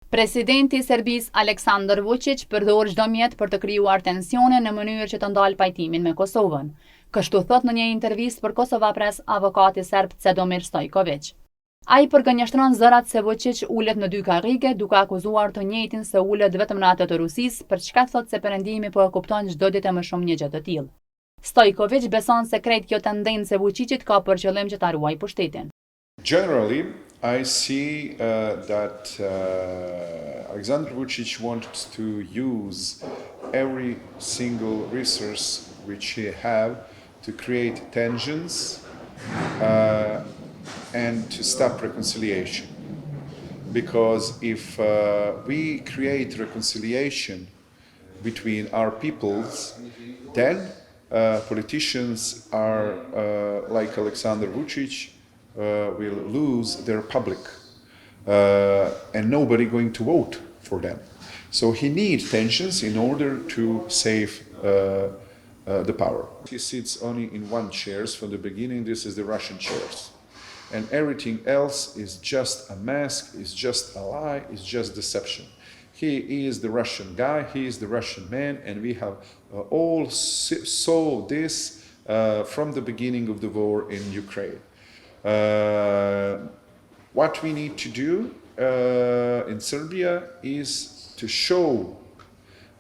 Presidenti i Serbisë Aleksandar Vuçiq përdor çdo mjet për të krijuar tensione në mënyrë që të ndalë pajtimin me Kosovën. Kështu thotë në një intervistë për Kosova Press avokati serb Cedomir Stojkoviq. Ai përgënjeshtron zërat se Vuçiq ulet në dy karrige duke akuzuar të njëjtin se ulet vetëm në atë të Rusisë, për çka thotë se Perëndimi po e kupton çdo ditë më shumë një gjë të tillë. Stojkoviq beson se krejt kjo tendencë e Vuçiqit ka për qëllim që ta ruajë pushtetin. Generally, I see that Alexander Vuçiq wants to use every single resource which he have to create tensions and to stop reconciliation. Because if we create reconciliation between our peoples, then politicians are like Alexander Vuçiq will lose their public and nobody going to vote for them. So he needs tensions in order to save the power. He sits only in one chair from the beginning. This is the Russian chairs. And everything else is just a mask, is just a lie, is just deception. He is the Russian guy, he is the Russian man, and we have all saw this from the beginning of the war in Ukraine. What we need to do in Serbia is to show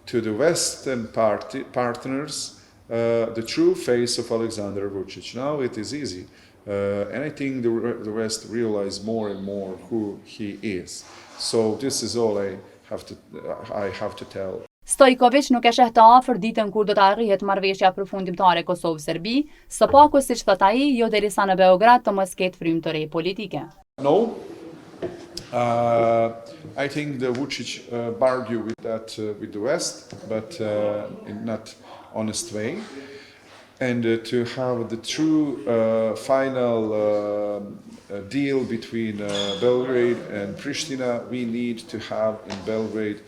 to the Western partners the true face of Alexander Vuçiq. Now it is easy, and I think the West realize more and more who he is. So this is all I have to tell. Stojkoviq nuk e sheh të afër ditën kur do të arrihet marrëveshja përfundimtare Kosovë-Serbi, së paku siç thot ai, jo derisa në Beograd të mos ketë frymë të re politike. No, I think the Vuçiq argue with that with the West, but in not honest way, and to have the true final deal between Belgrade and Pristina, we need to have in Belgrade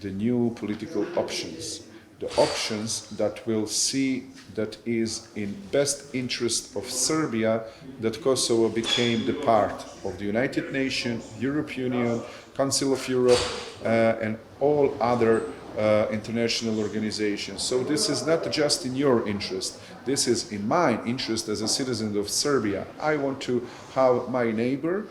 the new political options, the options that will see that is in best interest of Serbia that Kosovo became the part of the United Nations, European Union, Council of Europe, and all other international organizations. So this is not just in your interest, this is in my interest as a citizen of Serbia. I want to have my neighbor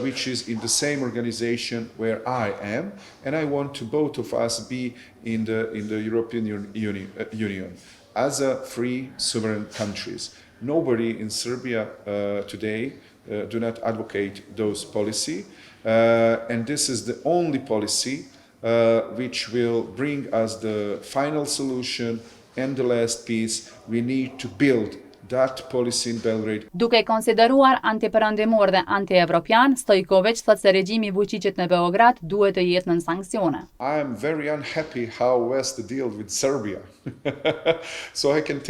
which is in the same organization where I am, and I want to both of us be in the European Union as a free sovereign countries. Nobody in Serbia today do not advocate those policy, and this is the only policy which will bring us the final solution and the last peace. We need to build that policy in Belgrade. Duke konsideruar antiperëndimor dhe anti-evropian, Stojkoviq thotë se regjimi Vuçiqit në Beograd duhet të jetë nën sanksione. I am very unhappy how West deals with Serbia. So I can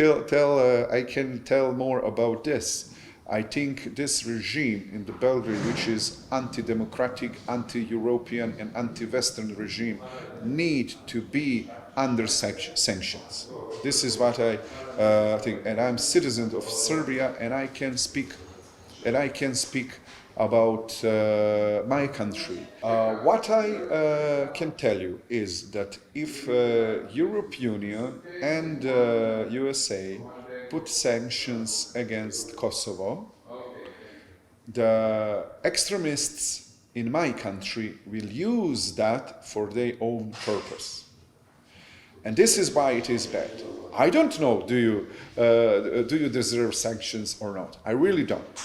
tell more about this. I think this regime in the Belgrade, which is anti-democratic, anti-European and anti-Western regime, need to be under sanctions. This is what I think, and I'm citizen of Serbia, and I can speak about my country. What I can tell you is that if European Union and USA put sanctions against Kosovo, the extremists in my country will use that for their own purpose. And this is why it is bad. I don't know, do you deserve sanctions or not? I really don't.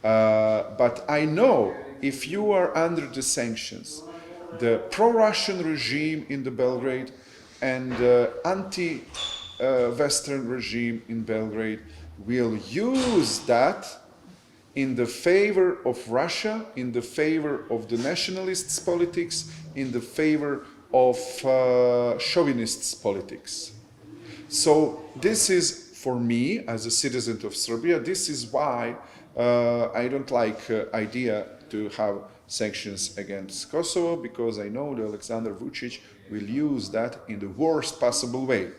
But I know if you are under the sanctions, the pro-Russian regime in the Belgrade and the anti-Western regime in Belgrade will use that in the favor of Russia, in the favor of the nationalists' politics, in the favor of chauvinists' politics. So this is, for me, as a citizen of Serbia, this is why I don't like idea to have sanctions against Kosovo, because I know that Alexander Vuçiq will use that in the worst possible way.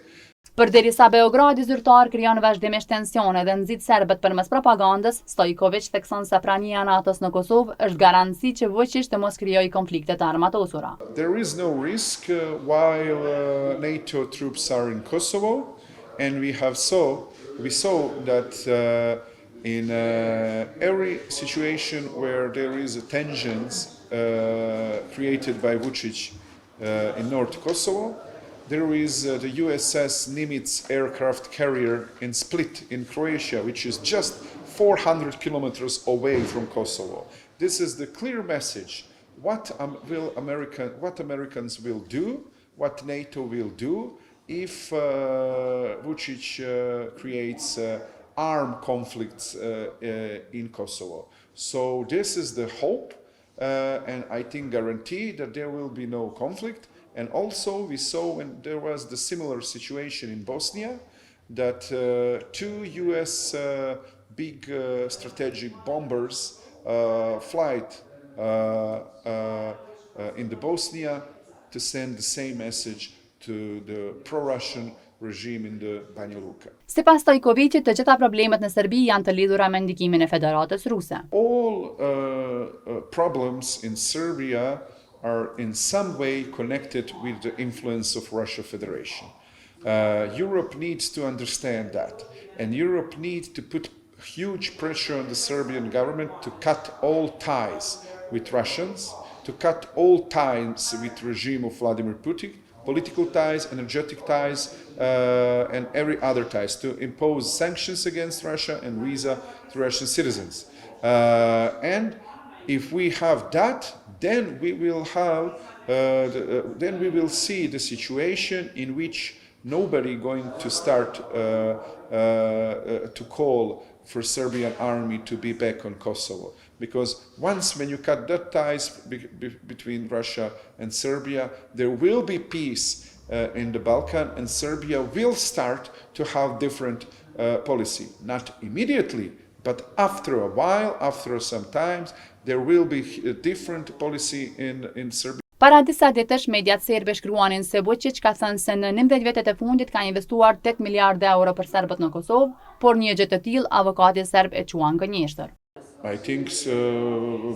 Përderisa Beogradi zyrtar krijon vazhdimisht tensione dhe nxit serbët përmes propagandës, Stojkoviq thekson se prania e NATO-s në Kosovë është garanci që Vuçiq të mos krijojë konflikte të armatosura. There is no risk while NATO troops are in Kosovo, and we saw that in every situation where there is tensions created by Vuçiq in North Kosovo, there is the USS Nimitz aircraft carrier in Split in Croatia, which is just 400 kilometers away from Kosovo. This is the clear message. What Americans will do, what NATO will do if Vuçiq creates armed conflicts in Kosovo. So this is the hope, and I think guarantee that there will be no conflict. And also we saw when there was the similar situation in Bosnia that two US big strategic bombers flight in the Bosnia to send the same message to the pro-Russian regime in the Banja Luka. Sipas Stojkoviqit, të gjitha problemet në Serbi janë të lidhura me ndikimin e Federatës Ruse. All problems in Serbia are in some way connected with the influence of Russia Federation. Europe needs to understand that, and Europe needs to put huge pressure on the Serbian government to cut all ties with Russians, to cut all ties with the regime of Vladimir Putin, political ties, energetic ties, and every other ties, to impose sanctions against Russia and visa to Russian citizens. And if we have that, then we will see the situation in which nobody going to start to call for Serbian army to be back on Kosovo. Because once when you cut that ties between Russia and Serbia, there will be peace in the Balkan, and Serbia will start to have different policy. Not immediately, but after a while, after some times, there will be a different policy in Serbia. Para disa ditësh, mediat serbe shkruanin se Vuçiq ka thënë se në 19 vitet e fundit ka investuar 8 miliardë euro për serbët në Kosovë, por një gjë të tillë avokati serb e quan gënjeshtër. I think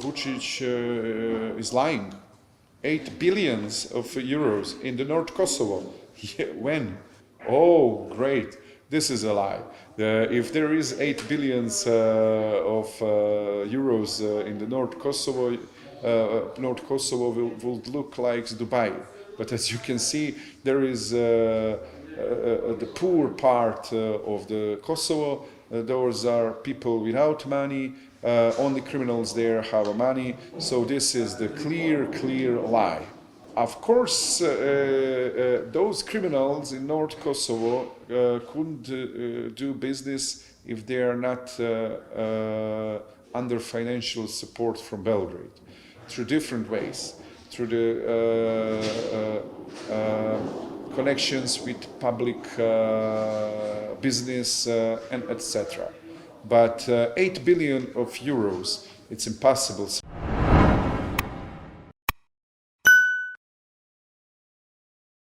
Vuçiq is lying. 8 billions of euros in the North Kosovo. When? Oh, great. This is a lie. If there is 8 billions of euros in the North Kosovo would look like Dubai. But as you can see, there is the poor part of the Kosovo. Those are people without money. Only criminals there have money. So this is the clear lie. Of course, those criminals in North Kosovo couldn't do business if they are not under financial support from Belgrade, through different ways, through the connections with public business and etc. But 8 billion of euros, it's impossible.